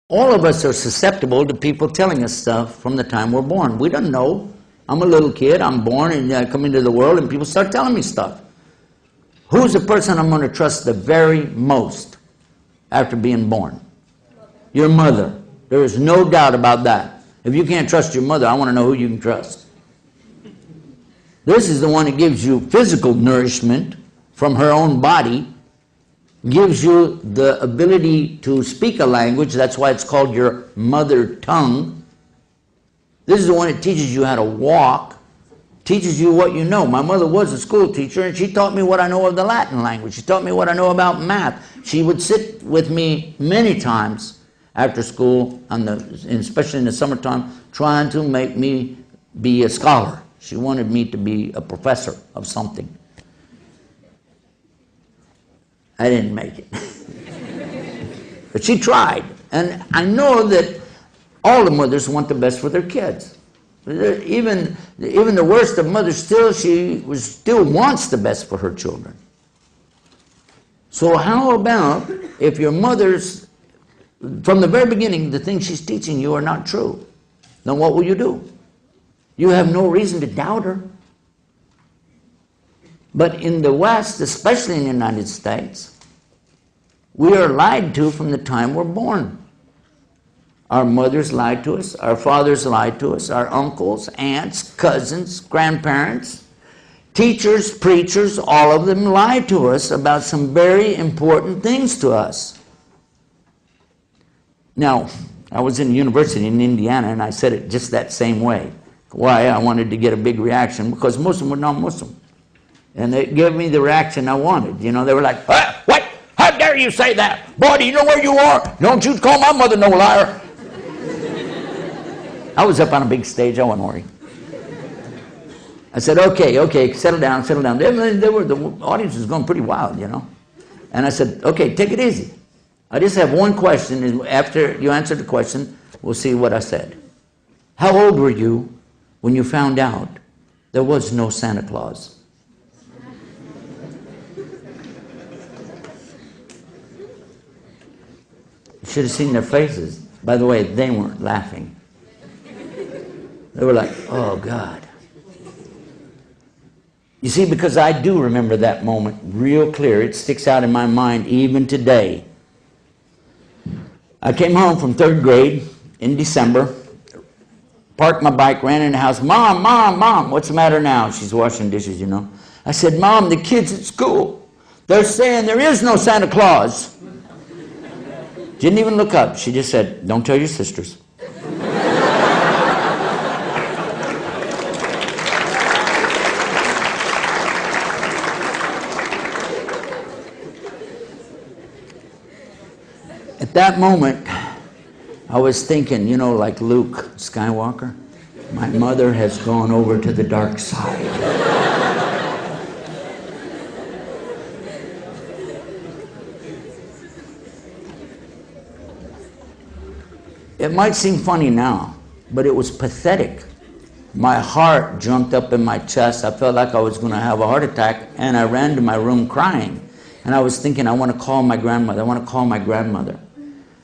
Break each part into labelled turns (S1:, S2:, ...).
S1: All of us are susceptible to people telling us stuff from the time we're born. We don't know. I'm a little kid, I'm born, and I come into the world, and people start telling me stuff. Who's the person I'm going to trust the very most after being born? Your mother. There is no doubt about that. If you can't trust your mother, I want to know who you can trust. This is the one that gives you physical nourishment from her own body, gives you the ability to speak a language. That's why it's called your mother tongue. This is the one that teaches you how to walk, teaches you what you know. My mother was a school teacher, and she taught me what I know of the Latin language. She taught me what I know about math. She would sit with me many times after school, especially in the summertime, trying to make me be a scholar. She wanted me to be a professor of something. I didn't make it. But she tried. And I know that all the mothers want the best for their kids. Even the worst of mothers, still wants the best for her children. So how about if your mother's, from the very beginning, the things she's teaching you are not true? Then what will you do? You have no reason to doubt her. But in the West, especially in the United States, we are lied to from the time we're born. Our mothers lied to us, our fathers lied to us, our uncles, aunts, cousins, grandparents, teachers, preachers, all of them lied to us about some very important things to us. Now, I was in university in Indiana, and I said it just that same way. Why? I wanted to get a big reaction, because most of them were non-Muslim. And they gave me the reaction I wanted. You know, they were like, what? How dare you say that? Boy, do you know where you are? Don't you call my mother no liar. I was up on a big stage. I wasn't worried. I said, okay, settle down. The audience was going pretty wild, you know. And I said, okay, take it easy. I just have one question, and after you answer the question, we'll see what I said. How old were you when you found out there was no Santa Claus? You should have seen their faces. By the way, they weren't laughing. They were like, oh, God. You see, because I do remember that moment real clear. It sticks out in my mind even today. I came home from 3rd grade in December, parked my bike, ran in the house. Mom, what's the matter now? She's washing dishes, you know. I said, Mom, the kids at school, they're saying there is no Santa Claus. Didn't even look up. She just said, don't tell your sisters. At that moment, I was thinking, you know, like Luke Skywalker, my mother has gone over to the dark side. It might seem funny now, but it was pathetic. My heart jumped up in my chest. I felt like I was going to have a heart attack, and I ran to my room crying. And I was thinking, I want to call my grandmother. I want to call my grandmother.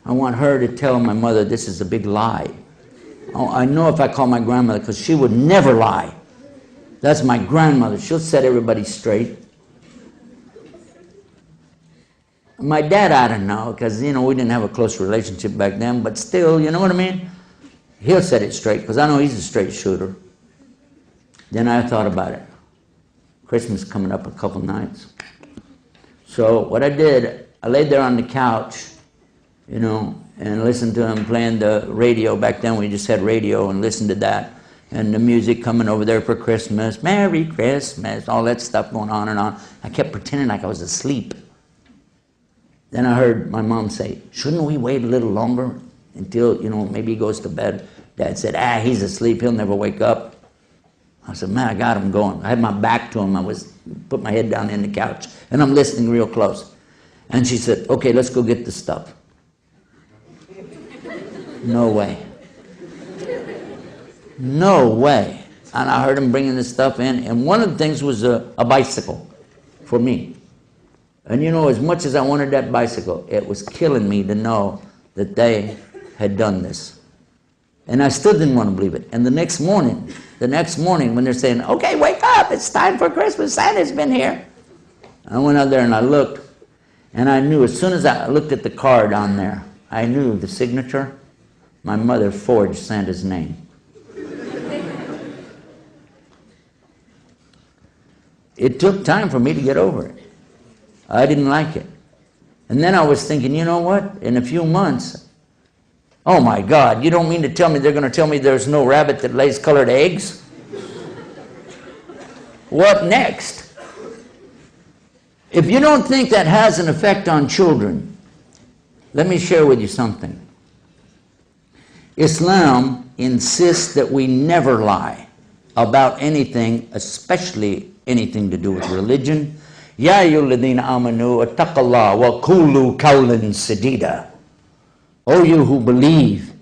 S1: I want her to tell my mother this is a big lie. Oh, I know if I call my grandmother, because she would never lie. That's my grandmother. She'll set everybody straight. My dad, I don't know, because, you know, we didn't have a close relationship back then, but still, you know what I mean? He'll set it straight, because I know he's a straight shooter. Then I thought about it. Christmas coming up a couple nights. So what I did, I laid there on the couch, you know, and listened to him playing the radio. Back then we just had radio, and listened to that. And the music coming over there for Christmas, Merry Christmas, all that stuff going on and on. I kept pretending like I was asleep. Then I heard my mom say, shouldn't we wait a little longer until, you know, maybe he goes to bed? Dad said, he's asleep, he'll never wake up. I said, man, I got him going. I had my back to him. Put my head down in the couch, and I'm listening real close. And she said, okay, let's go get the stuff. No way. No way. And I heard him bringing the stuff in, and one of the things was a bicycle for me. And you know, as much as I wanted that bicycle, it was killing me to know that they had done this. And I still didn't want to believe it. And the next morning when they're saying, okay, wake up, it's time for Christmas, Santa's been here. I went out there and I looked, and I knew, as soon as I looked at the card on there, I knew the signature. My mother forged Santa's name. It took time for me to get over it. I didn't like it. And then I was thinking, you know what? In a few months, oh my God, you don't mean to tell me they're going to tell me there's no rabbit that lays colored eggs? What next? If you don't think that has an effect on children, let me share with you something. Islam insists that we never lie about anything, especially anything to do with religion. Ya ayyuhalladhina amanu ittaqullaha wa qulu qawlan sadida. O you who believe,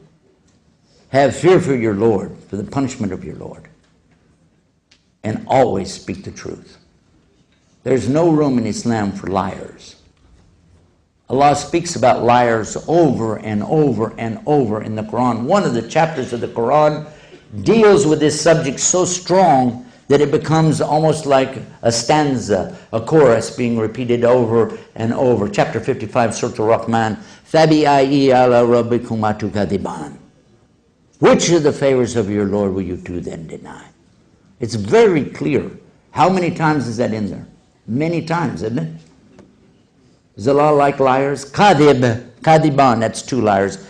S1: have fear for your Lord, for the punishment of your Lord, and always speak the truth. There's no room in Islam for liars. Allah speaks about liars over and over and over in the Quran. One of the chapters of the Quran deals with this subject so strong that it becomes almost like a stanza, a chorus being repeated over and over. Chapter 55, Surah Al-Rahman. فَبِأَيِّ عَلَى رَبِّكُمَا تُكَذِّبَانِ. Which of the favors of your Lord will you two then deny? It's very clear. How many times is that in there? Many times, isn't it? Does Allah like liars? Kadhib, kadiban, that's two liars.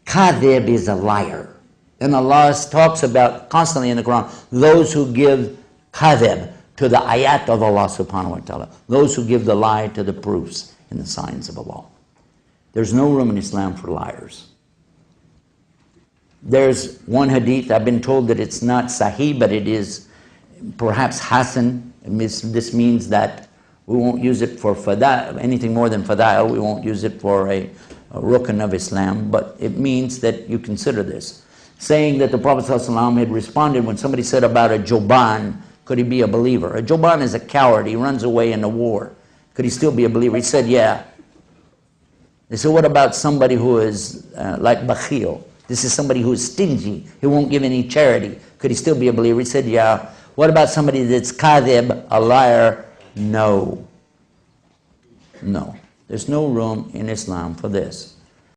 S1: Kadhib is a liar. And Allah talks about constantly in the Quran, those who give kadhib to the ayat of Allah subhanahu wa ta'ala. Those who give the lie to the proofs and the signs of Allah. There's no room in Islam for liars. There's one hadith, I've been told that it's not sahih, but it is perhaps hasan. This means that we won't use it for anything more than fada'il. We won't use it for a rukn of Islam, but it means that you consider this. Saying that the Prophet ﷺ had responded when somebody said about a joban, could he be a believer? A joban is a coward. He runs away in a war. Could he still be a believer? He said, yeah. They said, what about somebody who is like bakhil? This is somebody who is stingy. He won't give any charity. Could he still be a believer? He said, yeah. What about somebody that's kadhib, a liar? No. No. There's no room in Islam for this.